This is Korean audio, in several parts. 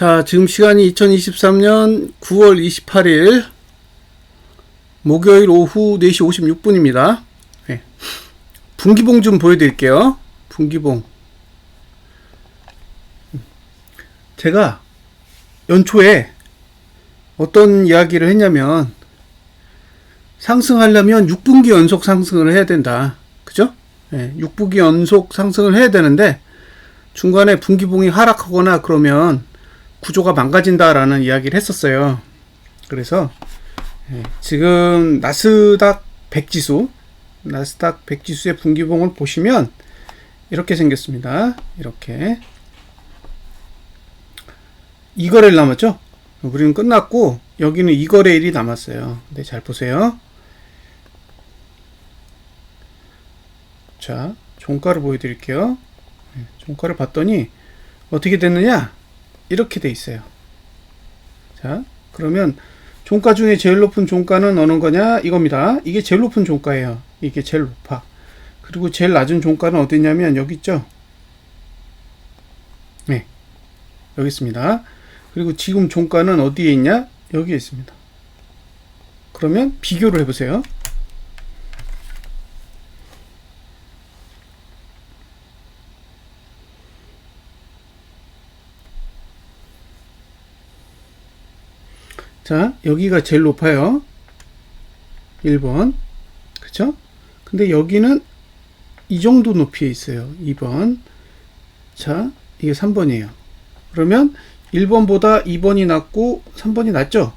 자, 지금 시간이 2023년 9월 28일 목요일 오후 4시 56분입니다. 네. 분기봉 좀 보여드릴게요. 분기봉. 제가 연초에 어떤 이야기를 했냐면 상승하려면 6분기 연속 상승을 해야 된다. 그죠? 네, 6분기 연속 상승을 해야 되는데 중간에 분기봉이 하락하거나 그러면 구조가 망가진다라는 이야기를 했었어요. 그래서 지금 나스닥 100지수의 분기봉을 보시면 이렇게 생겼습니다. 이렇게 2거래일 남았죠? 우리는 끝났고 여기는 2거래일이 남았어요. 근데 잘 보세요. 자, 종가를 보여드릴게요. 종가를 봤더니 어떻게 됐느냐? 이렇게 돼 있어요. 자, 그러면 종가 중에 제일 높은 종가는 어느 거냐? 이겁니다. 이게 제일 높은 종가예요. 이게 제일 높아. 그리고 제일 낮은 종가는 어디 있냐면 여기 있죠? 네, 여기 있습니다. 그리고 지금 종가는 어디에 있냐? 여기에 있습니다. 그러면 비교를 해보세요. 자, 여기가 제일 높아요. 1번. 그쵸? 근데 여기는 이 정도 높이에 있어요. 2번. 자, 이게 3번이에요. 그러면 1번보다 2번이 낮고 3번이 낮죠?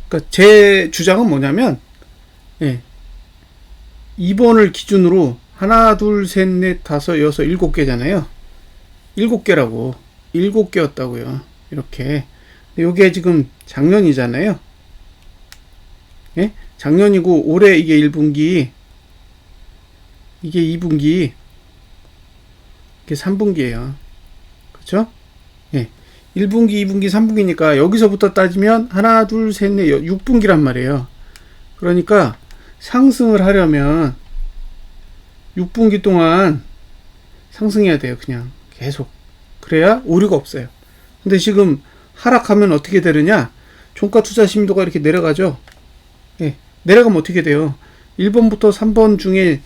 그러니까 제 주장은 뭐냐면 2번을 기준으로 하나, 둘, 셋, 넷, 다섯, 여섯, 7개잖아요. 7개라고. 7개였다고요. 이렇게. 요게 지금 작년이잖아요. 예? 작년이고 올해 이게 1분기, 이게 2분기, 이게 3분기예요. 그렇죠? 예. 1분기, 2분기, 3분기니까 여기서부터 따지면 하나, 둘, 셋, 넷, 6분기란 말이에요. 그러니까 상승을 하려면 6분기 동안 상승해야 돼요. 그냥 계속. 그래야 오류가 없어요. 근데 지금 하락하면 어떻게 되느냐? 종가 투자 심도가 이렇게 내려가죠. 예, 내려가면 어떻게 돼요? 1번부터 3번 중에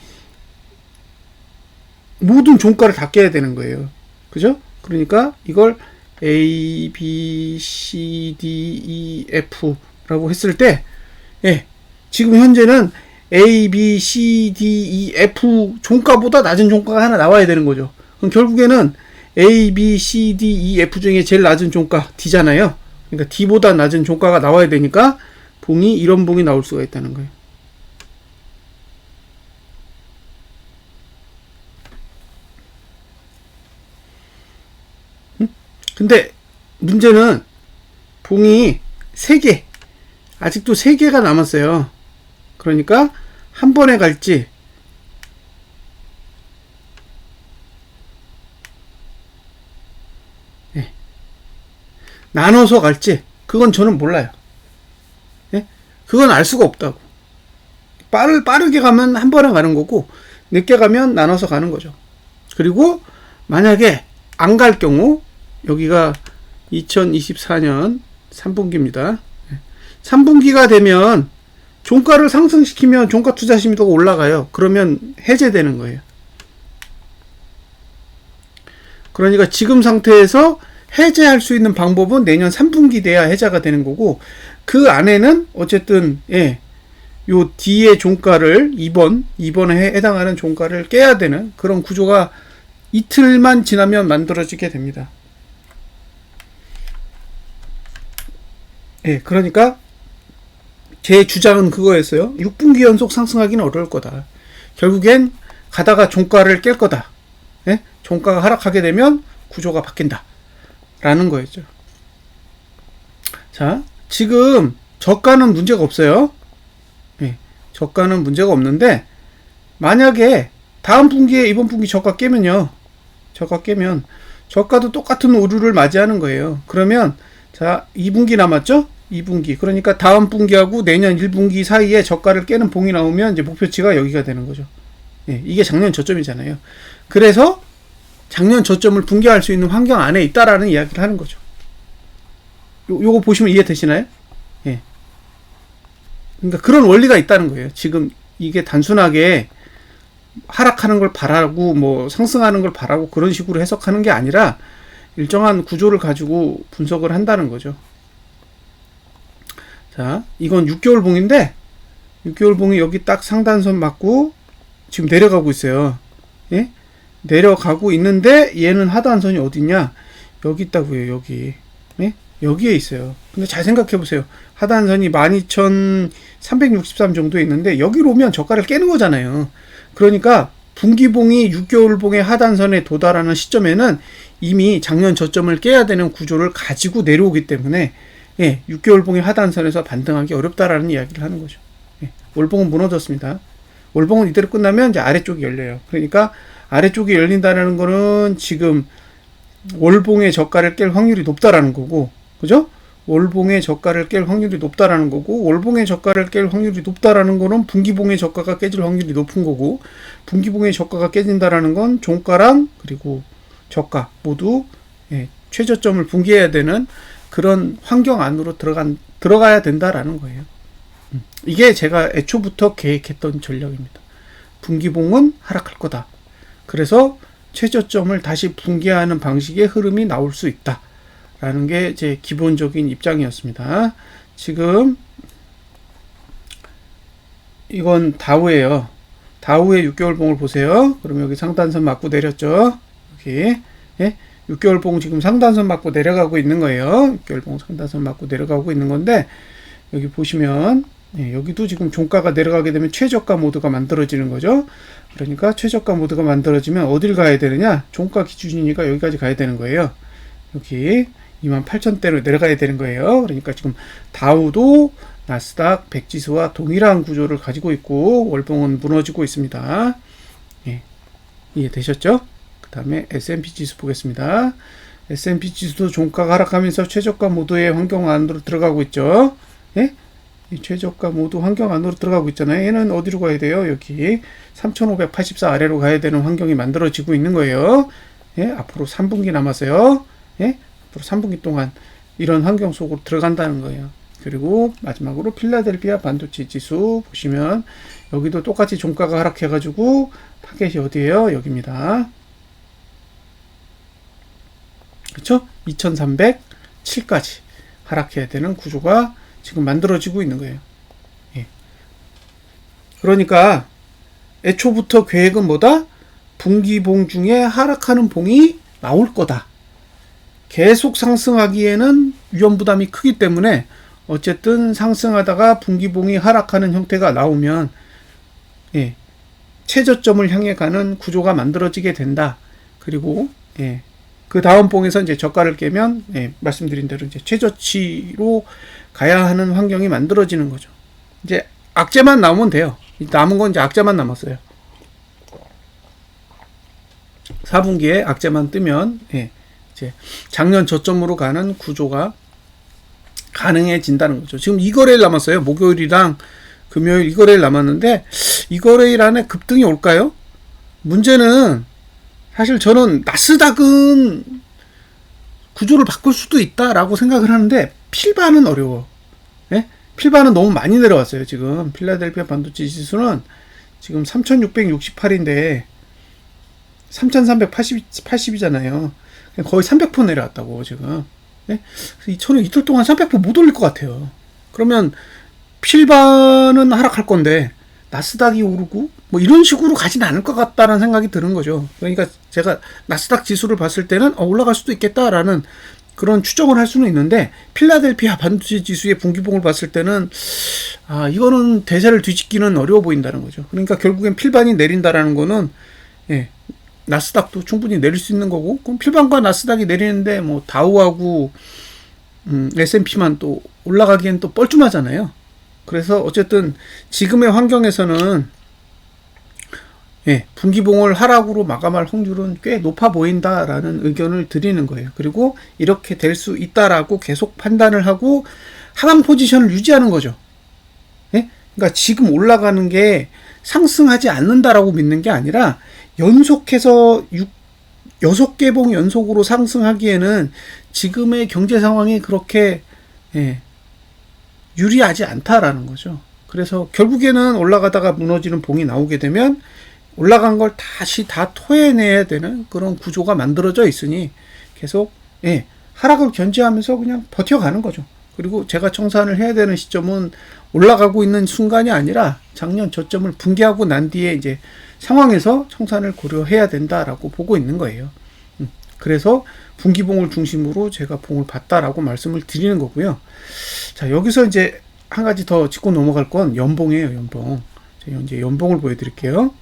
모든 종가를 다 깨야 되는 거예요. 그죠? 그러니까 이걸 A, B, C, D, E, F 라고 했을 때 지금 현재는 A, B, C, D, E, F 종가보다 낮은 종가가 하나 나와야 되는 거죠. 그럼 결국에는 A, B, C, D, E, F 중에 제일 낮은 종가 D잖아요. 그러니까 D보다 낮은 종가가 나와야 되니까 봉이 이런 봉이 나올 수가 있다는 거예요. 근데 문제는 봉이 3개, 아직도 3개가 남았어요. 그러니까 한 번에 갈지 나눠서 갈지 그건 저는 몰라요. 예? 그건 알 수가 없다고. 빠르게 가면 한 번에 가는 거고 늦게 가면 나눠서 가는 거죠. 그리고 만약에 안 갈 경우 여기가 2024년 3분기입니다. 3분기가 되면 종가를 상승시키면 종가 투자 심도가 올라가요. 그러면 해제되는 거예요. 그러니까 지금 상태에서 해제할 수 있는 방법은 내년 3분기 돼야 해제가 되는 거고 그 안에는 어쨌든 요 D의 종가를 2번에 해당하는 종가를 깨야 되는 그런 구조가 이틀만 지나면 만들어지게 됩니다. 그러니까 제 주장은 그거였어요. 6분기 연속 상승하기는 어려울 거다. 결국엔 가다가 종가를 깰 거다. 종가가 하락하게 되면 구조가 바뀐다. 라는 거였죠. 자, 지금 저가는 문제가 없어요. 저가는 문제가 없는데 만약에 다음 분기에 이번 분기 저가 깨면요. 저가도 똑같은 오류를 맞이하는 거예요. 그러면 자, 2분기 남았죠? 2분기. 그러니까 다음 분기하고 내년 1분기 사이에 저가를 깨는 봉이 나오면 이제 목표치가 여기가 되는 거죠. 이게 작년 저점이잖아요. 그래서 작년 저점을 붕괴할 수 있는 환경 안에 있다라는 이야기를 하는 거죠. 요거 보시면 이해되시나요? 예. 그러니까 그런 원리가 있다는 거예요. 지금 이게 단순하게 하락하는 걸 바라고 뭐 상승하는 걸 바라고 그런 식으로 해석하는 게 아니라 일정한 구조를 가지고 분석을 한다는 거죠. 자, 이건 6개월 봉인데 6개월 봉이 여기 딱 상단선 맞고 지금 내려가고 있어요. 예? 내려가고 있는데 얘는 하단선이 어디냐? 여기 있다고요. 여기. 예? 여기에 있어요. 근데 잘 생각해 보세요. 하단선이 12,363 정도에 있는데 여기로 오면 저가를 깨는 거잖아요. 그러니까 분기봉이 6개월 봉의 하단선에 도달하는 시점에는 이미 작년 저점을 깨야 되는 구조를 가지고 내려오기 때문에 6개월 봉의 하단선에서 반등하기 어렵다라는 이야기를 하는 거죠. 월봉은 무너졌습니다. 월봉은 이대로 끝나면 이제 아래쪽이 열려요. 그러니까 아래쪽이 열린다는 거는 지금 월봉의 저가를 깰 확률이 높다라는 거고, 그죠? 월봉의 저가를 깰 확률이 높다라는 거고, 월봉의 저가를 깰 확률이 높다라는 거는 분기봉의 저가가 깨질 확률이 높은 거고, 분기봉의 저가가 깨진다라는 건 종가랑 그리고 저가 모두 최저점을 붕괴해야 되는 그런 환경 안으로 들어가야 된다라는 거예요. 이게 제가 애초부터 계획했던 전략입니다. 분기봉은 하락할 거다. 그래서 최저점을 다시 붕괴하는 방식의 흐름이 나올 수 있다. 라는 게 제 기본적인 입장이었습니다. 지금 이건 다우예요. 다우의 6개월 봉을 보세요. 그러면 여기 상단선 맞고 내렸죠. 여기 6개월 봉 지금 상단선 맞고 내려가고 있는 거예요. 6개월 봉 상단선 맞고 내려가고 있는 건데 여기 보시면 여기도 지금 종가가 내려가게 되면 최저가 모드가 만들어지는 거죠. 그러니까 최저가 모드가 만들어지면 어딜 가야 되느냐? 종가 기준이니까 여기까지 가야 되는 거예요. 여기 28,000대로 내려가야 되는 거예요. 그러니까 지금 다우도 나스닥 100지수와 동일한 구조를 가지고 있고 월봉은 무너지고 있습니다. 이해되셨죠? 그 다음에 S&P 지수 보겠습니다. S&P 지수도 종가가 하락하면서 최저가 모드의 환경 안으로 들어가고 있죠. 이 최저가 모드 환경 안으로 들어가고 있잖아요. 얘는 어디로 가야 돼요? 여기 3,584 아래로 가야 되는 환경이 만들어지고 있는 거예요. 앞으로 3분기 남았어요. 앞으로 3분기 동안 이런 환경 속으로 들어간다는 거예요. 그리고 마지막으로 필라델피아 반도체 지수 보시면 여기도 똑같이 종가가 하락해가지고 타겟이 어디예요? 여기입니다. 그쵸? 2307까지 하락해야 되는 구조가 지금 만들어지고 있는 거예요. 그러니까 애초부터 계획은 뭐다? 분기봉 중에 하락하는 봉이 나올 거다. 계속 상승하기에는 위험부담이 크기 때문에 어쨌든 상승하다가 분기봉이 하락하는 형태가 나오면 최저점을 향해 가는 구조가 만들어지게 된다. 그리고 그 다음 봉에서 이제 저가를 깨면 말씀드린 대로 이제 최저치로 가야 하는 환경이 만들어지는 거죠. 이제 악재만 나오면 돼요. 남은 건 이제 악재만 남았어요. 4분기에 악재만 뜨면 이제 작년 저점으로 가는 구조가 가능해진다는 거죠. 지금 2거래일 남았어요. 목요일이랑 금요일 2거래일 남았는데 2거래일 안에 급등이 올까요? 문제는 사실 저는 나스닥은 구조를 바꿀 수도 있다라고 생각을 하는데 필바는 어려워. 필바는 너무 많이 내려왔어요. 지금 필라델피아 반도체 지수는 지금 3,668인데 3,380이잖아요. 거의 300% 내려왔다고 지금. 저는 이틀 동안 300% 못 올릴 것 같아요. 그러면 필바는 하락할 건데 나스닥이 오르고 뭐 이런 식으로 가진 않을 것 같다라는 생각이 드는 거죠. 그러니까 제가 나스닥 지수를 봤을 때는 올라갈 수도 있겠다라는 그런 추정을 할 수는 있는데 필라델피아 반도체 지수의 분기봉을 봤을 때는 이거는 대세를 뒤집기는 어려워 보인다는 거죠. 그러니까 결국엔 필반이 내린다라는 거는 나스닥도 충분히 내릴 수 있는 거고, 그럼 필반과 나스닥이 내리는데 뭐 다우하고 S&P만 또 올라가기엔 또 뻘쭘하잖아요. 그래서 어쨌든 지금의 환경에서는 분기봉을 하락으로 마감할 확률은 꽤 높아 보인다라는 의견을 드리는 거예요. 그리고 이렇게 될 수 있다라고 계속 판단을 하고 하방 포지션을 유지하는 거죠. 그러니까 지금 올라가는 게 상승하지 않는다라고 믿는 게 아니라 연속해서 6개 봉 연속으로 상승하기에는 지금의 경제 상황이 그렇게 예, 유리하지 않다라는 거죠. 그래서 결국에는 올라가다가 무너지는 봉이 나오게 되면 올라간 걸 다시 다 토해내야 되는 그런 구조가 만들어져 있으니 계속 예, 하락을 견제하면서 그냥 버텨가는 거죠. 그리고 제가 청산을 해야 되는 시점은 올라가고 있는 순간이 아니라 작년 저점을 붕괴하고 난 뒤에 이제 상황에서 청산을 고려해야 된다라고 보고 있는 거예요. 그래서 분기봉을 중심으로 제가 봉을 봤다라고 말씀을 드리는 거고요. 자, 여기서 이제 한 가지 더 짚고 넘어갈 건 연봉이에요, 연봉. 제가 이제 연봉을 보여드릴게요.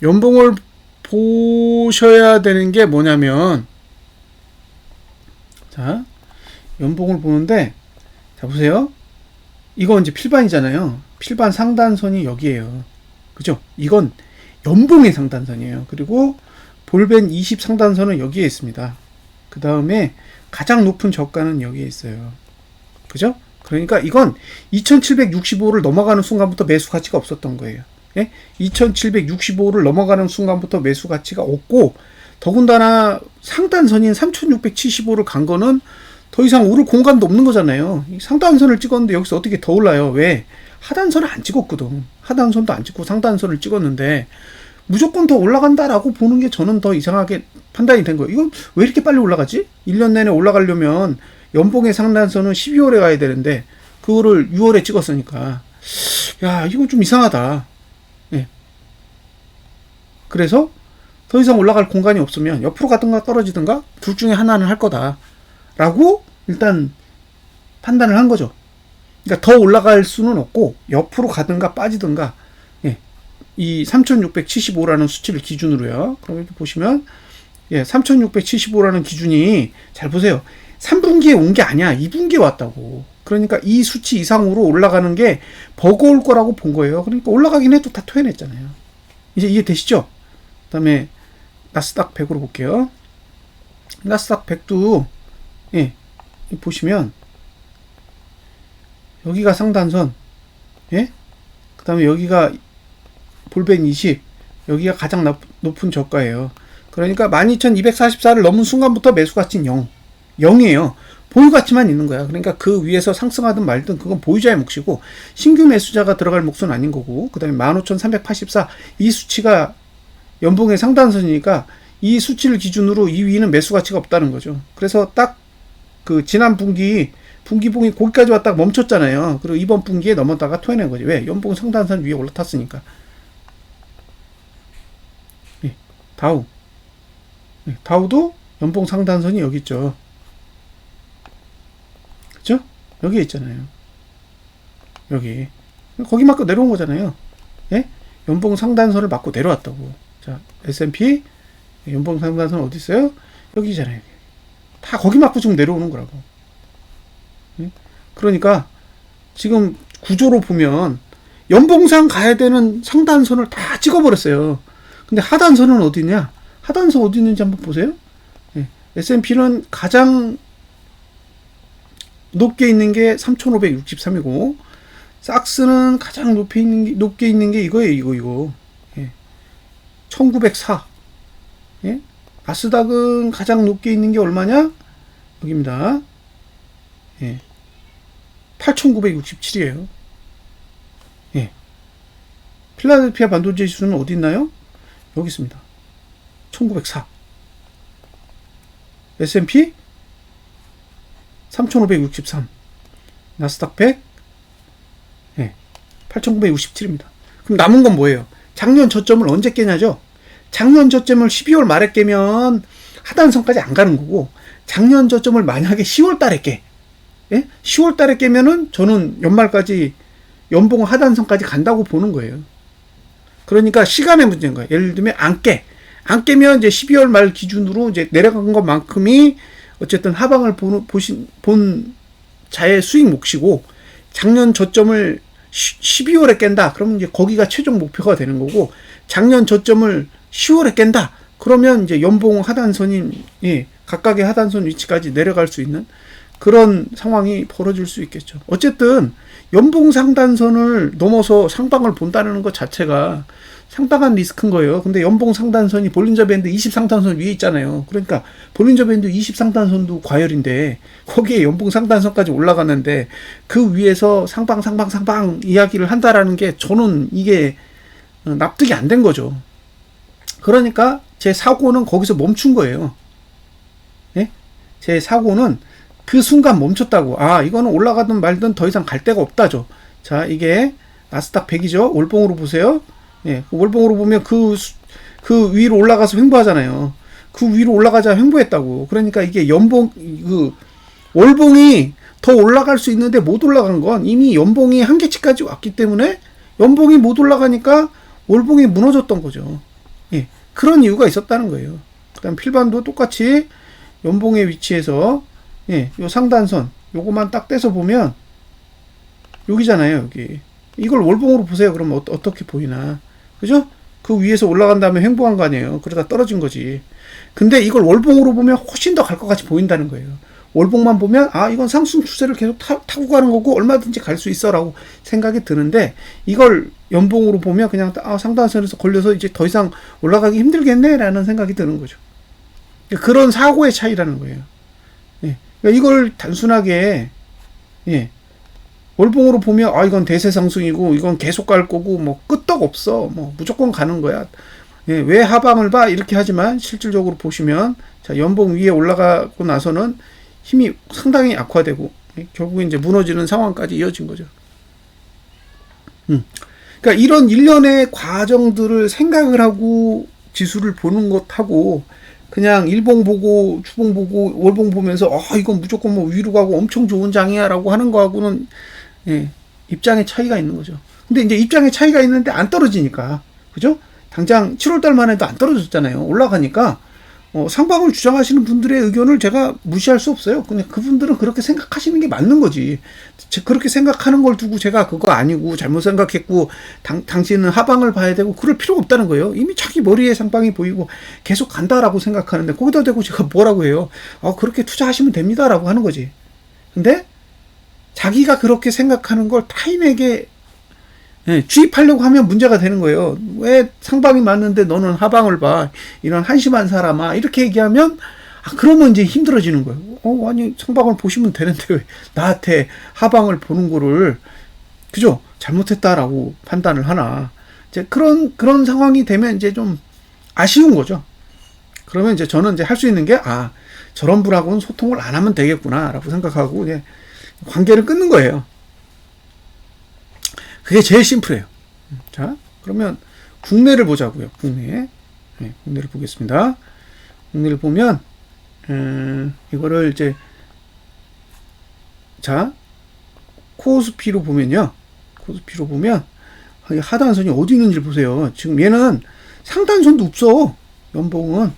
연봉을 보셔야 되는 게 뭐냐면, 자, 연봉을 보는데, 자, 보세요. 이거 이제 필반이잖아요. 필반 상단선이 여기에요. 그죠? 이건 연봉의 상단선이에요. 그리고 볼벤 20 상단선은 여기에 있습니다. 그 다음에 가장 높은 저가는 여기에 있어요. 그죠? 그러니까 이건 2765를 넘어가는 순간부터 매수 가치가 없었던 거예요. 예? 2765를 넘어가는 순간부터 매수 가치가 없고, 더군다나 상단선인 3675를 간 거는 더 이상 오를 공간도 없는 거잖아요. 상단선을 찍었는데 여기서 어떻게 더 올라요? 왜? 하단선을 안 찍었거든. 하단선도 안 찍고 상단선을 찍었는데 무조건 더 올라간다라고 보는 게 저는 더 이상하게 판단이 된 거예요. 이건 왜 이렇게 빨리 올라가지? 1년 내내 올라가려면 연봉의 상단선은 12월에 가야 되는데 그거를 6월에 찍었으니까 야, 이건 좀 이상하다. 예. 그래서 더 이상 올라갈 공간이 없으면 옆으로 가든가 떨어지든가 둘 중에 하나는 할 거다 라고 일단 판단을 한 거죠. 그러니까 더 올라갈 수는 없고 옆으로 가든가 빠지든가, 예, 이 3675라는 수치를 기준으로요. 그럼 이렇게 보시면, 예, 3675라는 기준이 잘 보세요. 3분기에 온 게 아니야. 2분기에 왔다고. 그러니까 이 수치 이상으로 올라가는 게 버거울 거라고 본 거예요. 그러니까 올라가긴 해도 다 토해냈잖아요. 이제 이해되시죠? 그 다음에 나스닥 100으로 볼게요. 나스닥 100도 예, 보시면 여기가 상단선, 예? 그 다음에 여기가 볼벤 20, 여기가 가장 높은 저가예요. 그러니까 12244를 넘은 순간부터 매수 가치는 0. 0이에요. 보유 가치만 있는 거야. 그러니까 그 위에서 상승하든 말든 그건 보유자의 몫이고 신규 매수자가 들어갈 몫은 아닌 거고, 그 다음에 15384 이 수치가 연봉의 상단선이니까 이 수치를 기준으로 이 위는 매수 가치가 없다는 거죠. 그래서 딱 그 지난 분기봉이 거기까지 왔다가 멈췄잖아요. 그리고 이번 분기에 넘었다가 토해낸 거지. 왜? 연봉 상단선 위에 올라탔으니까. 예, 다우. 예, 다우도 연봉 상단선이 여기 있죠. 그쵸? 여기에 있잖아요. 여기. 거기 맞고 내려온 거잖아요. 예? 연봉 상단선을 맞고 내려왔다고. 자, S&P 연봉 상단선 어디 있어요? 여기잖아요. 다 거기 맞고 지금 내려오는 거라고. 예? 그러니까 지금 구조로 보면 연봉상 가야 되는 상단선을 다 찍어버렸어요. 근데 하단선은 어디냐? 하단선 어디 있는지 한번 보세요. 예. S&P는 가장 높게 있는 게 3563이고 삭스는 가장 높게 있는 게 이거예요. 이거. 예. 1904. 예? 나스닥은 가장 높게 있는 게 얼마냐? 여기입니다. 예. 8967이에요. 예. 필라델피아 반도체 지수는 어디 있나요? 여기 있습니다. 1904. S&P 3563. 나스닥 100 예. 8967입니다. 그럼 남은 건 뭐예요? 작년 저점을 언제 깨냐죠? 작년 저점을 12월 말에 깨면 하단선까지 안 가는 거고, 작년 저점을 만약에 10월 달에 깨. 예? 10월 달에 깨면은 저는 연말까지 연봉 하단선까지 간다고 보는 거예요. 그러니까 시간의 문제인 거예요. 예를 들면 안 깨. 안 깨면 이제 12월 말 기준으로 이제 내려간 것만큼이 어쨌든 하방을 본 자의 수익 몫이고, 작년 저점을 12월에 깬다. 그러면 이제 거기가 최종 목표가 되는 거고, 작년 저점을 10월에 깬다. 그러면 이제 연봉 하단선인, 예, 각각의 하단선 위치까지 내려갈 수 있는 그런 상황이 벌어질 수 있겠죠. 어쨌든 연봉 상단선을 넘어서 상방을 본다는 것 자체가 상당한 리스크인 거예요. 근데 연봉 상단선이 볼린저 밴드 20 상단선 위에 있잖아요. 그러니까 볼린저 밴드 20 상단선도 과열인데 거기에 연봉 상단선까지 올라가는데 그 위에서 상방 이야기를 한다라는 게 저는 이게 납득이 안 된 거죠. 그러니까 제 사고는 거기서 멈춘 거예요. 예? 제 사고는 그 순간 멈췄다고. 아, 이거는 올라가든 말든 더 이상 갈 데가 없다죠. 자, 이게 나스닥 100이죠. 월봉으로 보세요. 예, 월봉으로 보면 그 위로 올라가서 횡보하잖아요. 그 위로 올라가자 횡보했다고. 그러니까 이게 월봉이 더 올라갈 수 있는데 못 올라간 건 이미 연봉이 한계치까지 왔기 때문에 연봉이 못 올라가니까 월봉이 무너졌던 거죠. 예, 그런 이유가 있었다는 거예요. 그 다음 필반도 똑같이 연봉의 위치에서 예, 요 상단선 요거만 딱 떼서 보면 여기잖아요. 여기 이걸 월봉으로 보세요. 그러면 어떻게 보이나, 그죠? 그 위에서 올라간 다음에 횡보한 거 아니에요. 그러다 떨어진 거지. 근데 이걸 월봉으로 보면 훨씬 더 갈 것 같이 보인다는 거예요. 월봉만 보면 아, 이건 상승 추세를 계속 타고 가는 거고 얼마든지 갈 수 있어 라고 생각이 드는데, 이걸 연봉으로 보면 그냥 상단선에서 걸려서 이제 더 이상 올라가기 힘들겠네 라는 생각이 드는 거죠. 그런 사고의 차이라는 거예요. 예. 그러니까 이걸 단순하게 예, 월봉으로 보면 아, 이건 대세 상승이고 이건 계속 갈 거고 뭐 끄떡 없어, 뭐 무조건 가는 거야. 예, 왜 하방을 봐 이렇게 하지만 실질적으로 보시면 자, 연봉 위에 올라가고 나서는 힘이 상당히 악화되고 예, 결국 이제 무너지는 상황까지 이어진 거죠. 그러니까 이런 일련의 과정들을 생각을 하고 지수를 보는 것하고 그냥 일봉 보고 주봉 보고 월봉 보면서 이건 무조건 뭐 위로 가고 엄청 좋은 장이야 라고 하는 거하고는 예, 입장의 차이가 있는 거죠. 근데 이제 입장의 차이가 있는데 안 떨어지니까, 그죠? 당장 7월달만 해도 안 떨어졌잖아요. 올라가니까 상방을 주장하시는 분들의 의견을 제가 무시할 수 없어요. 그냥 그분들은 그렇게 생각하시는 게 맞는 거지. 그렇게 생각하는 걸 두고 제가 그거 아니고 잘못 생각했고 당신은 하방을 봐야 되고 그럴 필요가 없다는 거예요. 이미 자기 머리에 상방이 보이고 계속 간다라고 생각하는데 거기다 대고 제가 뭐라고 해요. 그렇게 투자하시면 됩니다라고 하는 거지. 근데 자기가 그렇게 생각하는 걸 타인에게 주입하려고 하면 문제가 되는 거예요. 왜 상방이 맞는데 너는 하방을 봐, 이런 한심한 사람아, 이렇게 얘기하면 그러면 이제 힘들어지는 거예요. 아니 상방을 보시면 되는데 왜 나한테 하방을 보는 거를, 그죠? 잘못했다라고 판단을 하나. 이제 그런 상황이 되면 이제 좀 아쉬운 거죠. 그러면 이제 저는 이제 할 수 있는 게 저런 분하고는 소통을 안 하면 되겠구나라고 생각하고 이제 관계를 끊는 거예요. 그게 제일 심플해요. 자, 그러면 국내를 보자고요. 국내를 보겠습니다. 국내를 보면 이거를 이제 자, 코스피로 보면요. 코스피로 보면 하단선이 어디 있는지 보세요. 지금 얘는 상단선도 없어. 연봉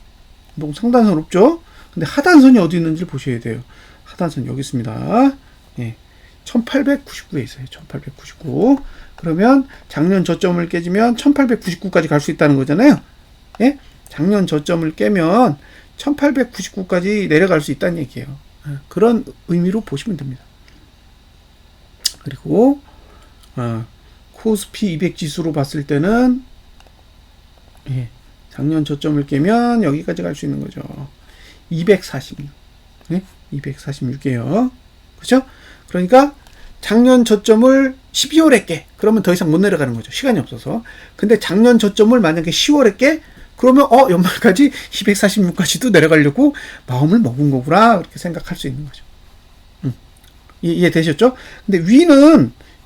상단선 없죠. 근데 하단선이 어디 있는지 보셔야 돼요. 하단선 여기 있습니다. 예. 1899에 있어요. 1899. 그러면 작년 저점을 깨지면 1899까지 갈 수 있다는 거잖아요. 예? 작년 저점을 깨면 1899까지 내려갈 수 있다는 얘기예요. 그런 의미로 보시면 됩니다. 그리고 코스피 200 지수로 봤을 때는 예, 작년 저점을 깨면 여기까지 갈 수 있는 거죠. 246. 예? 246이에요. 그렇죠? 그러니까 작년 저점을 12월에 깨. 그러면 더 이상 못 내려가는 거죠. 시간이 없어서. 근데 작년 저점을 만약에 10월에 깨. 그러면 연말까지 246까지도 내려가려고 마음을 먹은 거구나. 그렇게 생각할 수 있는 거죠. 이해되셨죠? 근데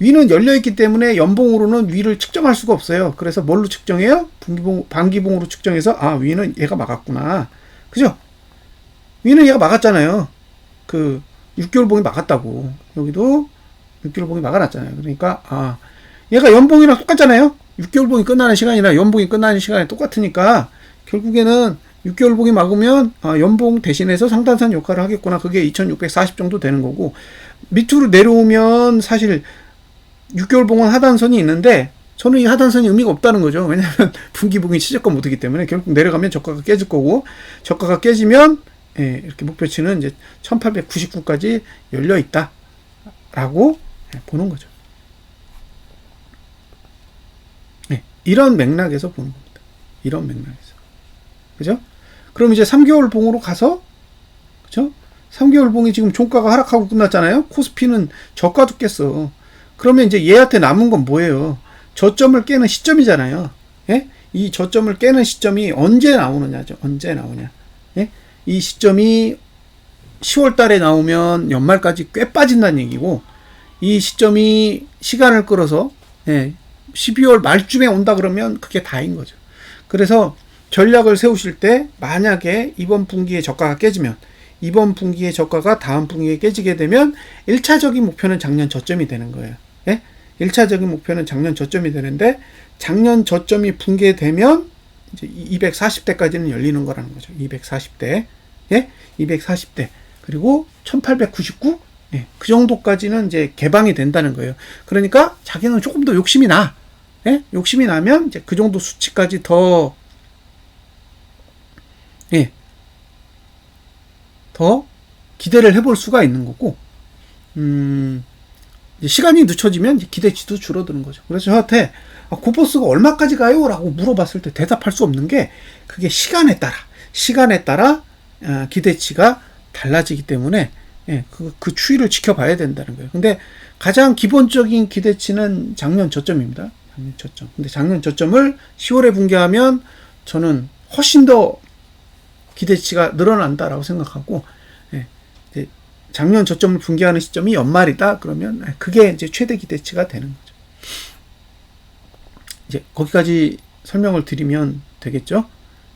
위는 열려있기 때문에 연봉으로는 위를 측정할 수가 없어요. 그래서 뭘로 측정해요? 반기봉으로 측정해서 위는 얘가 막았구나. 그죠? 위는 얘가 막았잖아요. 그 6개월 봉이 막았다고. 여기도 6개월 봉이 막아놨잖아요. 그러니까 얘가 연봉이랑 똑같잖아요. 6개월 봉이 끝나는 시간이나 연봉이 끝나는 시간이 똑같으니까 결국에는 6개월 봉이 막으면 연봉 대신해서 상단선 역할을 하겠구나. 그게 2640 정도 되는 거고, 밑으로 내려오면 사실 6개월 봉은 하단선이 있는데 저는 이 하단선이 의미가 없다는 거죠. 왜냐하면 분기봉이 최저가 못하기 때문에 결국 내려가면 저가가 깨질 거고, 저가가 깨지면 예, 이렇게 목표치는 이제 1899까지 열려 있다라고 보는 거죠. 예, 이런 맥락에서 보는 겁니다. 이런 맥락에서. 그죠? 그럼 이제 3개월 봉으로 가서, 그죠? 3개월 봉이 지금 종가가 하락하고 끝났잖아요? 코스피는 저가도 깼어. 그러면 이제 얘한테 남은 건 뭐예요? 저점을 깨는 시점이잖아요. 예? 이 저점을 깨는 시점이 언제 나오느냐죠. 언제 나오냐. 예? 이 시점이 10월 달에 나오면 연말까지 꽤 빠진다는 얘기고, 이 시점이 시간을 끌어서, 예, 12월 말쯤에 온다 그러면 그게 다인 거죠. 그래서 전략을 세우실 때 만약에 이번 분기에 저가가 깨지면, 이번 분기의 저가가 다음 분기에 깨지게 되면 1차적인 목표는 작년 저점이 되는 거예요. 예? 1차적인 목표는 작년 저점이 되는데, 작년 저점이 붕괴되면 이제 240대까지는 열리는 거라는 거죠. 240대. 예? 240대. 그리고 1899? 예. 그 정도까지는 이제 개방이 된다는 거예요. 그러니까 자기는 조금 더 욕심이 나. 예? 욕심이 나면 이제 그 정도 수치까지 더, 예, 더 기대를 해볼 수가 있는 거고, 이제 시간이 늦춰지면 이제 기대치도 줄어드는 거죠. 그래서 저한테 코퍼스가 얼마까지 가요? 라고 물어봤을 때 대답할 수 없는 게, 그게 시간에 따라 기대치가 달라지기 때문에, 예, 그 추이를 지켜봐야 된다는 거예요. 근데 가장 기본적인 기대치는 작년 저점입니다. 작년 저점. 근데 작년 저점을 10월에 붕괴하면 저는 훨씬 더 기대치가 늘어난다라고 생각하고, 예, 이제 작년 저점을 붕괴하는 시점이 연말이다 그러면 그게 이제 최대 기대치가 되는 거죠. 이제 거기까지 설명을 드리면 되겠죠.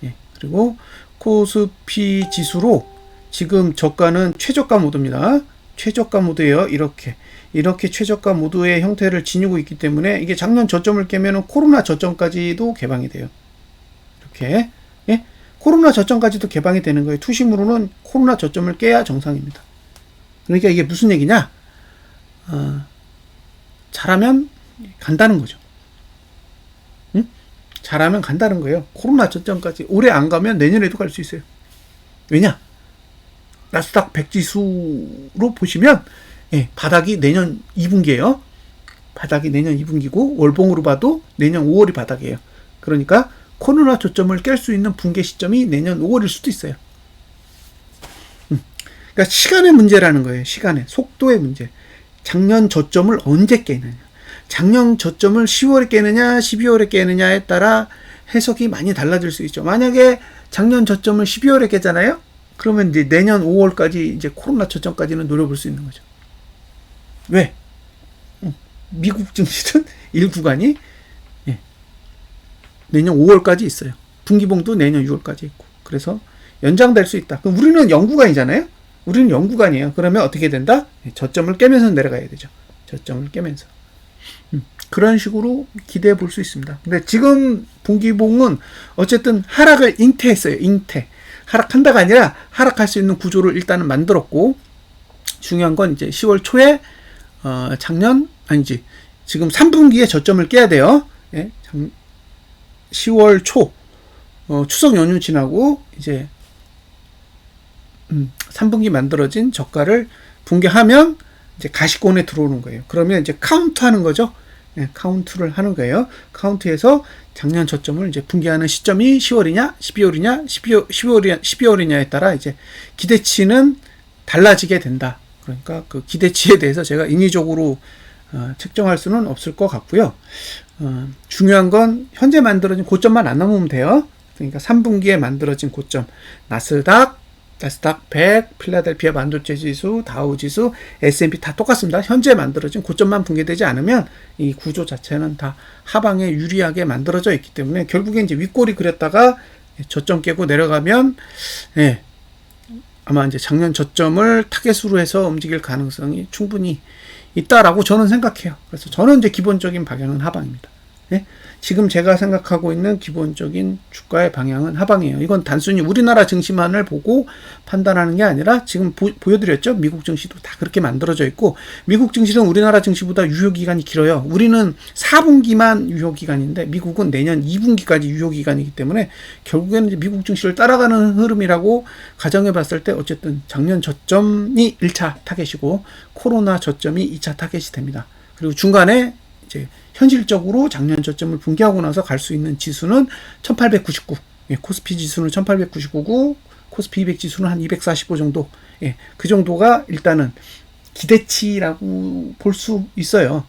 예, 그리고 코스피 지수로 지금 저가는 최저가 모드입니다. 최저가 모드예요. 이렇게 최저가 모드의 형태를 지니고 있기 때문에 이게 작년 저점을 깨면은 코로나 저점까지도 개방이 돼요. 이렇게, 예, 코로나 저점까지도 개방이 되는 거예요. 투심으로는 코로나 저점을 깨야 정상입니다. 그러니까 이게 무슨 얘기냐? 잘하면 간다는 거죠. 응? 잘하면 간다는 거예요. 코로나 저점까지 올해 안 가면 내년에도 갈 수 있어요. 왜냐? 나스닥 100지수로 보시면, 예, 바닥이 내년 2분기예요. 바닥이 내년 2분기고 월봉으로 봐도 내년 5월이 바닥이에요. 그러니까 코로나 저점을 깰 수 있는 붕괴 시점이 내년 5월일 수도 있어요. 그러니까 시간의 문제라는 거예요. 시간의 속도의 문제. 작년 저점을 언제 깨느냐. 작년 저점을 10월에 깨느냐 12월에 깨느냐에 따라 해석이 많이 달라질 수 있죠. 만약에 작년 저점을 12월에 깨잖아요. 그러면 이제 내년 5월까지 이제 코로나 저점까지는 노려볼 수 있는 거죠. 왜? 미국 증시든 일구간이, 예, 내년 5월까지 있어요. 분기봉도 내년 6월까지 있고. 그래서 연장될 수 있다. 그럼 우리는 연구간이잖아요. 우리는 연구간이에요. 그러면 어떻게 된다? 저점을 깨면서 내려가야 되죠. 저점을 깨면서. 그런 식으로 기대해 볼 수 있습니다. 근데 지금 분기봉은 어쨌든 하락을 잉태했어요. 잉태. 하락한다가 아니라 하락할 수 있는 구조를 일단은 만들었고, 중요한 건 이제 10월 초에 지금 3분기에 저점을 깨야 돼요. 예, 10월 초 추석 연휴 지나고 이제 3분기 만들어진 저가를 붕괴하면 이제 가시권에 들어오는 거예요. 그러면 이제 카운트하는 거죠. 예, 카운트를 하는 거예요. 카운트해서 작년 저점을 이제 붕괴하는 시점이 10월이냐, 12월이냐에 따라 이제 기대치는 달라지게 된다. 그러니까 그 기대치에 대해서 제가 인위적으로 책정할 수는 없을 것 같고요. 중요한 건 현재 만들어진 고점만 안 남으면 돼요. 그러니까 3분기에 만들어진 고점, 나스닥 100, 필라델피아 반도체 지수, 다우 지수, S&P 다 똑같습니다. 현재 만들어진 고점만 붕괴되지 않으면 이 구조 자체는 다 하방에 유리하게 만들어져 있기 때문에 결국에 이제 윗골이 그렸다가 저점 깨고 내려가면, 예, 아마 이제 작년 저점을 타겟으로 해서 움직일 가능성이 충분히 있다라고 저는 생각해요. 그래서 저는 이제 기본적인 방향은 하방입니다. 예? 지금 제가 생각하고 있는 기본적인 주가의 방향은 하방이에요. 이건 단순히 우리나라 증시만을 보고 판단하는 게 아니라 지금 보여드렸죠. 미국 증시도 다 그렇게 만들어져 있고, 미국 증시는 우리나라 증시보다 유효기간이 길어요. 우리는 4분기만 유효기간인데 미국은 내년 2분기까지 유효기간이기 때문에 결국에는 이제 미국 증시를 따라가는 흐름이라고 가정해 봤을 때 어쨌든 작년 저점이 1차 타겟이고 코로나 저점이 2차 타겟이 됩니다. 그리고 중간에 이제 현실적으로 작년 저점을 붕괴하고 나서 갈 수 있는 지수는 1899. 예, 코스피 지수는 1899고 코스피 200 지수는 한 245 정도. 예, 그 정도가 일단은 기대치라고 볼 수 있어요.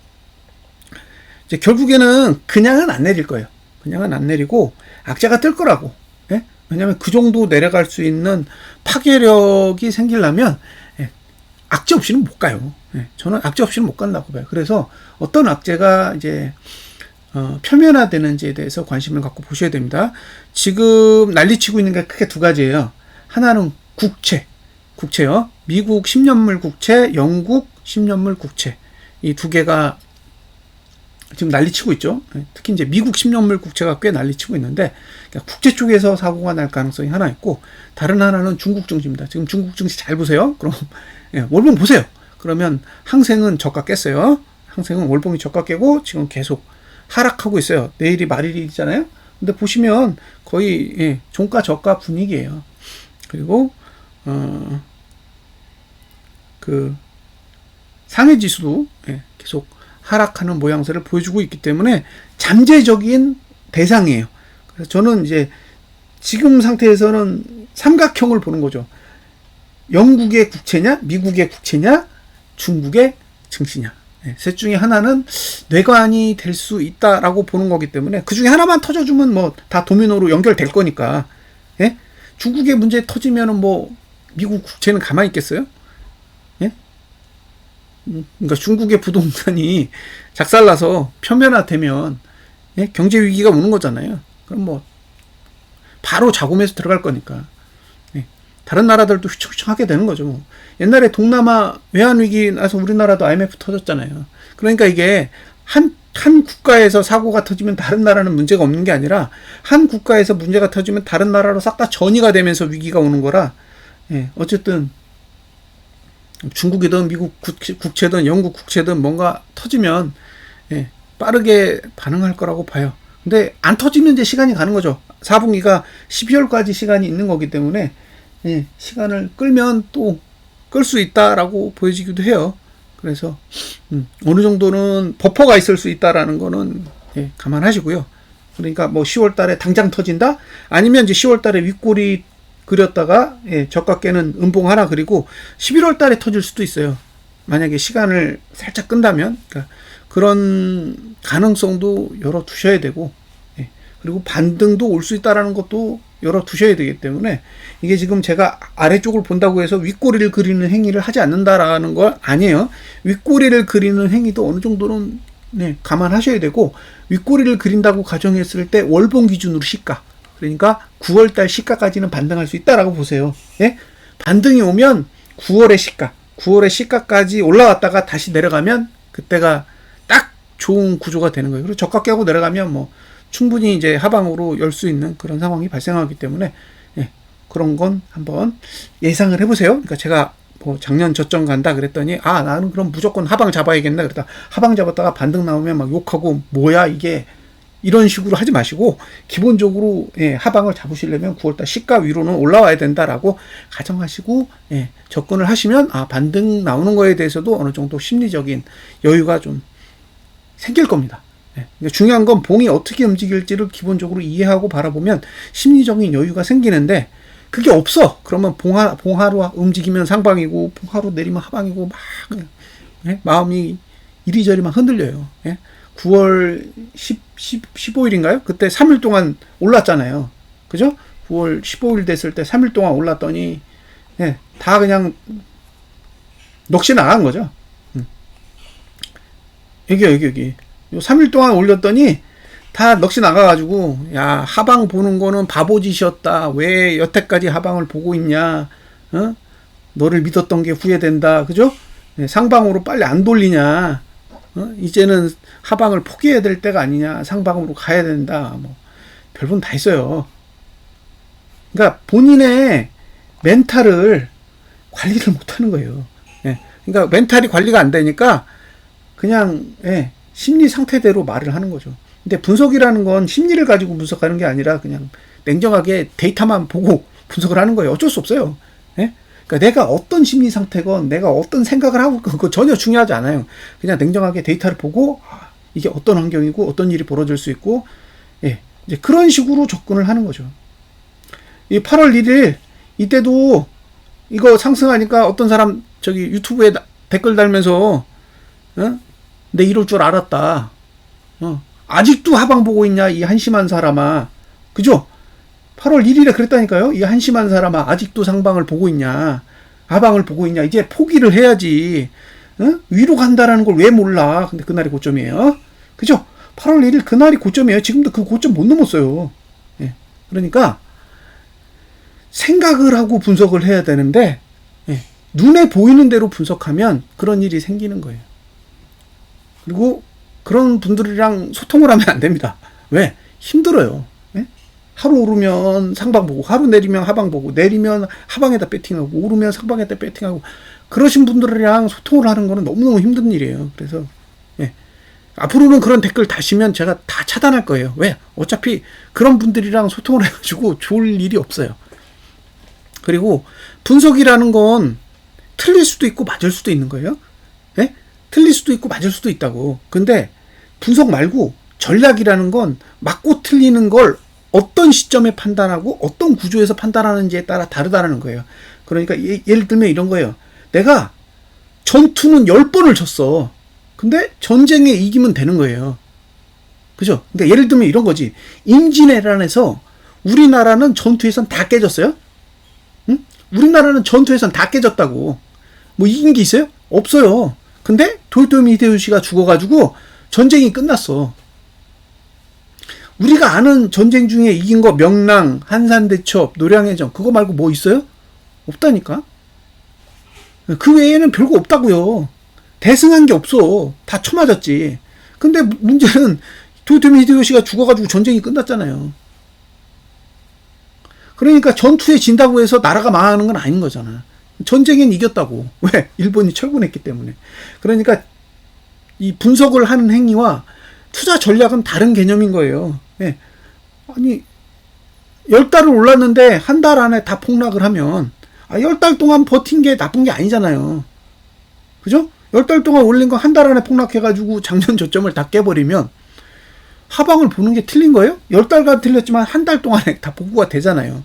이제 결국에는 그냥은 안 내릴 거예요. 그냥은 안 내리고 악재가 뜰 거라고. 예? 왜냐하면 그 정도 내려갈 수 있는 파괴력이 생기려면 악재 없이는 못 가요. 저는 악재 없이는 못 간다고 봐요. 그래서 어떤 악재가 이제 표면화되는지에 대해서 관심을 갖고 보셔야 됩니다. 지금 난리치고 있는 게 크게 두 가지예요. 하나는 국채요. 미국 10년물 국채, 영국 10년물 국채. 이 두 개가 지금 난리치고 있죠. 특히 이제 미국 10년물 국채가 꽤 난리치고 있는데, 그러니까 국채 쪽에서 사고가 날 가능성이 하나 있고, 다른 하나는 중국 증시입니다. 지금 중국 증시 잘 보세요. 그럼 월봉 보세요. 그러면 항생은 저가 깼어요. 항생은 월봉이 저가 깨고 지금 계속 하락하고 있어요. 내일이 말일이잖아요. 근데 보시면 거의 종가 저가 분위기예요. 그리고 그 상해 지수도 계속 하락하는 모양새를 보여주고 있기 때문에 잠재적인 대상이에요. 그래서 저는 이제 지금 상태에서는 삼각형을 보는 거죠. 영국의 국채냐, 미국의 국채냐, 중국의 증시냐. 셋 중에 하나는 뇌관이 될 수 있다라고 보는 거기 때문에 그 중에 하나만 터져주면 뭐 다 도미노로 연결될 거니까. 예? 중국의 문제 터지면은 뭐 미국 국채는 가만히 있겠어요? 예? 그러니까 중국의 부동산이 작살나서 표면화되면 경제 위기가 오는 거잖아요. 그럼 뭐 바로 자금에서 들어갈 거니까. 다른 나라들도 휘청휘청하게 되는 거죠. 뭐. 옛날에 동남아 외환위기 나서 우리나라도 IMF 터졌잖아요. 그러니까 이게 한 국가에서 사고가 터지면 다른 나라는 문제가 없는 게 아니라 한 국가에서 문제가 터지면 다른 나라로 싹 다 전이가 되면서 위기가 오는 거라. 어쨌든 중국이든 미국 국채든 영국 국채든 뭔가 터지면 빠르게 반응할 거라고 봐요. 근데 안 터지면 이제 시간이 가는 거죠. 4분기가 12월까지 시간이 있는 거기 때문에 시간을 끌면 또 끌 수 있다라고 보여지기도 해요. 그래서 어느 정도는 버퍼가 있을 수 있다라는 거는 감안하시고요. 그러니까 뭐 10월 달에 당장 터진다? 아니면 이제 10월 달에 윗꼬리 그렸다가 저가 깨는 음봉 하나 그리고 11월 달에 터질 수도 있어요. 만약에 시간을 살짝 끈다면. 그러니까 그런 가능성도 열어 두셔야 되고, 그리고 반등도 올 수 있다라는 것도 열어 두셔야 되기 때문에 이게 지금 제가 아래쪽을 본다고 해서 윗꼬리를 그리는 행위를 하지 않는다라는 거 아니에요. 윗꼬리를 그리는 행위도 어느 정도는 감안하셔야 되고, 윗꼬리를 그린다고 가정했을 때 월봉 기준으로 시가, 그러니까 9월달 시가까지는 반등할 수 있다라고 보세요. 반등이 오면 9월의 시가까지 올라왔다가 다시 내려가면 그때가 딱 좋은 구조가 되는 거예요. 그리고 저가 깨고 내려가면 뭐 충분히 이제 하방으로 열 수 있는 그런 상황이 발생하기 때문에 그런 건 한번 예상을 해보세요. 그러니까 제가 뭐 작년 저점 간다 그랬더니 나는 그럼 무조건 하방 잡아야겠나 그러다 하방 잡았다가 반등 나오면 막 욕하고 뭐야 이게 이런 식으로 하지 마시고 기본적으로 하방을 잡으시려면 9월달 시가 위로는 올라와야 된다라고 가정하시고 접근을 하시면 반등 나오는 거에 대해서도 어느 정도 심리적인 여유가 좀 생길 겁니다. 그러니까 중요한 건 봉이 어떻게 움직일지를 기본적으로 이해하고 바라보면 심리적인 여유가 생기는데 그게 없어. 그러면 봉하로 움직이면 상방이고 봉하로 내리면 하방이고 막 마음이 이리저리 막 흔들려요. 9월 15일인가요? 그때 3일 동안 올랐잖아요. 그죠? 9월 15일 됐을 때 3일 동안 올랐더니 다 그냥 넋이 나간 거죠. 여기 3일 동안 올렸더니 다 넋이 나가가지고 야 하방 보는 거는 바보짓이었다. 왜 여태까지 하방을 보고 있냐. 너를 믿었던 게 후회된다. 그죠? 상방으로 빨리 안 돌리냐. 이제는 하방을 포기해야 될 때가 아니냐, 상방으로 가야 된다, 뭐 별분 다 있어요. 그러니까 본인의 멘탈을 관리를 못하는 거예요. 예. 그러니까 멘탈이 관리가 안 되니까 그냥 심리 상태대로 말을 하는 거죠. 근데 분석이라는 건 심리를 가지고 분석하는 게 아니라 그냥 냉정하게 데이터만 보고 분석을 하는 거예요. 어쩔 수 없어요. 예? 그러니까 내가 어떤 심리 상태건 내가 어떤 생각을 하고 그거 전혀 중요하지 않아요. 그냥 냉정하게 데이터를 보고 이게 어떤 환경이고 어떤 일이 벌어질 수 있고 이제 그런 식으로 접근을 하는 거죠. 이 8월 1일 이때도 이거 상승하니까 어떤 사람 저기 유튜브에 댓글 달면서 내 이럴 줄 알았다. 아직도 하방 보고 있냐 이 한심한 사람아. 그죠? 8월 1일에 그랬다니까요. 이 한심한 사람아 아직도 상방을 보고 있냐. 하방을 보고 있냐. 이제 포기를 해야지. 위로 간다라는 걸 왜 몰라. 근데 그날이 고점이에요. 그죠? 8월 1일 그날이 고점이에요. 지금도 그 고점 못 넘었어요. 예. 그러니까 생각을 하고 분석을 해야 되는데 눈에 보이는 대로 분석하면 그런 일이 생기는 거예요. 그리고 그런 분들이랑 소통을 하면 안 됩니다. 왜? 힘들어요. 하루 오르면 상방 보고, 하루 내리면 하방 보고, 내리면 하방에다 배팅하고, 오르면 상방에다 배팅하고, 그러신 분들이랑 소통을 하는 거는 너무너무 힘든 일이에요. 그래서 앞으로는 그런 댓글 다시면 제가 다 차단할 거예요. 왜? 어차피 그런 분들이랑 소통을 해가지고 좋을 일이 없어요. 그리고 분석이라는 건 틀릴 수도 있고 맞을 수도 있는 거예요. 틀릴 수도 있고 맞을 수도 있다고. 근데 분석 말고 전략이라는 건 맞고 틀리는 걸 어떤 시점에 판단하고 어떤 구조에서 판단하는지에 따라 다르다는 거예요. 그러니까 예를 들면 이런 거예요. 내가 전투는 10번을 쳤어. 근데 전쟁에 이기면 되는 거예요. 그죠? 그러니까 예를 들면 이런 거지. 임진왜란에서 우리나라는 전투에선 다 깨졌어요? 응? 우리나라는 전투에선 다 깨졌다고. 뭐 이긴 게 있어요? 없어요. 근데 도요토미 히데요시가 죽어가지고 전쟁이 끝났어. 우리가 아는 전쟁 중에 이긴 거 명랑, 한산대첩, 노량해전 그거 말고 뭐 있어요? 없다니까. 그 외에는 별거 없다고요. 대승한 게 없어. 다 쳐맞았지. 근데 문제는 도요토미 히데요시가 죽어가지고 전쟁이 끝났잖아요. 그러니까 전투에 진다고 해서 나라가 망하는 건 아닌 거잖아. 전쟁엔 이겼다고. 왜? 일본이 철군했기 때문에. 그러니까 이 분석을 하는 행위와 투자 전략은 다른 개념인 거예요. 아니 10달을 올랐는데 한 달 안에 다 폭락을 하면 10달 동안 버틴 게 나쁜 게 아니잖아요. 그죠? 10달 동안 올린 거 한 달 안에 폭락해가지고 작년 저점을 다 깨버리면 하방을 보는 게 틀린 거예요? 10달간 틀렸지만 한 달 동안에 다 복구가 되잖아요.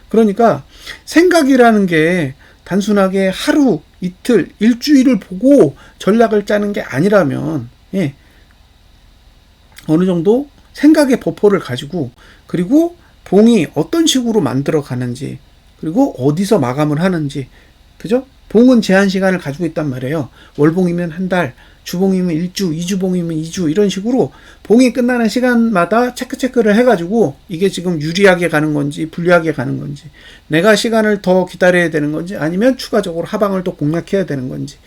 그러니까 생각이라는 게 단순하게 하루, 이틀, 일주일을 보고 전략을 짜는 게 아니라면 어느 정도 생각의 버퍼를 가지고 그리고 봉이 어떤 식으로 만들어 가는지 그리고 어디서 마감을 하는지 그죠? 봉은 제한 시간을 가지고 있단 말이에요. 월봉이면 한 달, 주봉이면 1주, 2주봉이면 2주 이런 식으로 봉이 끝나는 시간마다 체크를 해가지고 이게 지금 유리하게 가는 건지 불리하게 가는 건지 내가 시간을 더 기다려야 되는 건지 아니면 추가적으로 하방을 또 공략해야 되는 건지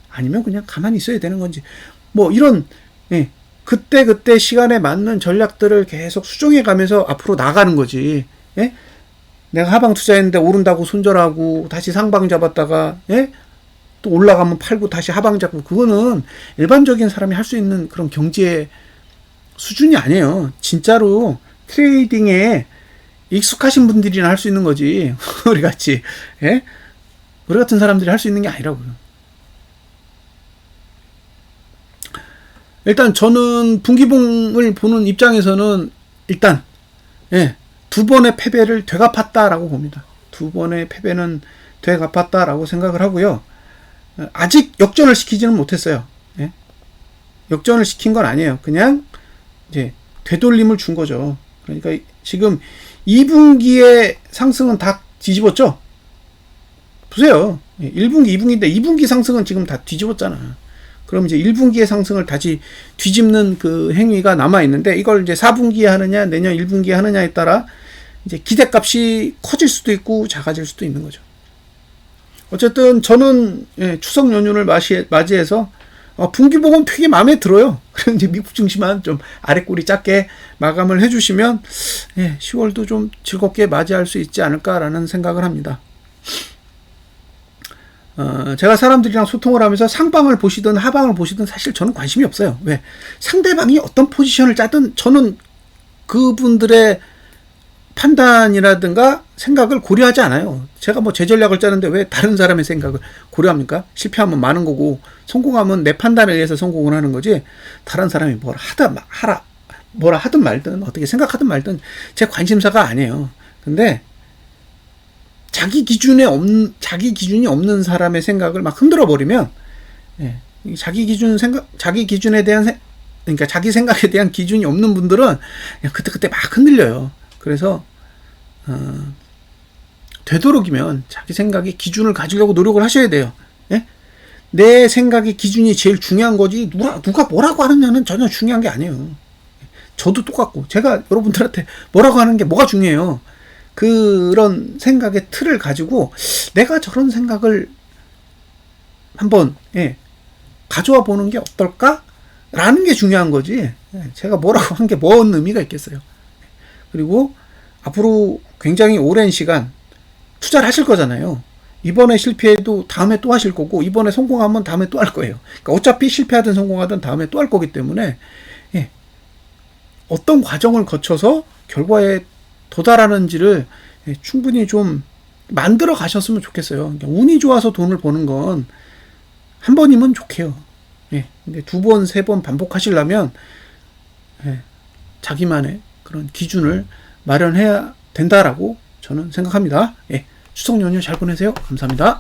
아니면 그냥 가만히 있어야 되는 건지 뭐 이런 그때 시간에 맞는 전략들을 계속 수정해 가면서 앞으로 나가는 거지. 내가 하방 투자했는데 오른다고 손절하고 다시 상방 잡았다가 또 올라가면 팔고 다시 하방 잡고 그거는 일반적인 사람이 할 수 있는 그런 경제 수준이 아니에요. 진짜로 트레이딩에 익숙하신 분들이나 할 수 있는 거지. 우리 같이 우리 같은 사람들이 할 수 있는 게 아니라고요. 일단 저는 분기봉을 보는 입장에서는 일단 두 번의 패배를 되갚았다라고 봅니다. 두 번의 패배는 되갚았다라고 생각을 하고요. 아직 역전을 시키지는 못했어요. 역전을 시킨 건 아니에요. 그냥 이제 되돌림을 준 거죠. 그러니까 지금 2분기의 상승은 다 뒤집었죠. 보세요. 1분기, 2분기인데 2분기 상승은 지금 다 뒤집었잖아. 그럼 이제 1분기의 상승을 다시 뒤집는 그 행위가 남아있는데 이걸 이제 4분기에 하느냐 내년 1분기에 하느냐에 따라 이제 기대값이 커질 수도 있고 작아질 수도 있는 거죠. 어쨌든 저는 추석 연휴를 맞이해서 분기복은 되게 마음에 들어요. 그래서 이제 미국 증시만 좀 아래 꼬리 작게 마감을 해주시면 10월도 좀 즐겁게 맞이할 수 있지 않을까라는 생각을 합니다. 제가 사람들이랑 소통을 하면서 상방을 보시든 하방을 보시든 사실 저는 관심이 없어요. 왜? 상대방이 어떤 포지션을 짜든 저는 그분들의 판단이라든가 생각을 고려하지 않아요. 제가 뭐 제 전략을 짜는데 왜 다른 사람의 생각을 고려합니까? 실패하면 많은 거고 성공하면 내 판단에 의해서 성공을 하는 거지, 다른 사람이 뭐라 하든 말든 어떻게 생각하든 말든 제 관심사가 아니에요. 근데 자기 기준이 없는 사람의 생각을 막 흔들어 버리면, 자기 기준에 대한 그러니까 자기 생각에 대한 기준이 없는 분들은 그냥 그때 막 흔들려요. 그래서 되도록이면 자기 생각의 기준을 가지려고 노력을 하셔야 돼요. 내 생각의 기준이 제일 중요한 거지 누가 뭐라고 하느냐는 전혀 중요한 게 아니에요. 저도 똑같고 제가 여러분들한테 뭐라고 하는 게 뭐가 중요해요. 그런 생각의 틀을 가지고 내가 저런 생각을 한번 가져와 보는 게 어떨까라는 게 중요한 거지, 제가 뭐라고 한 게 뭔 의미가 있겠어요. 그리고 앞으로 굉장히 오랜 시간 투자를 하실 거잖아요. 이번에 실패해도 다음에 또 하실 거고, 이번에 성공하면 다음에 또 할 거예요. 그러니까 어차피 실패하든 성공하든 다음에 또 할 거기 때문에 어떤 과정을 거쳐서 결과에 도달하는지를 충분히 좀 만들어 가셨으면 좋겠어요. 그러니까 운이 좋아서 돈을 버는 건 한 번이면 좋게요. 근데 2번, 3번 반복하시려면 자기만의 그런 기준을 마련해야 된다라고 저는 생각합니다. 추석 연휴 잘 보내세요. 감사합니다.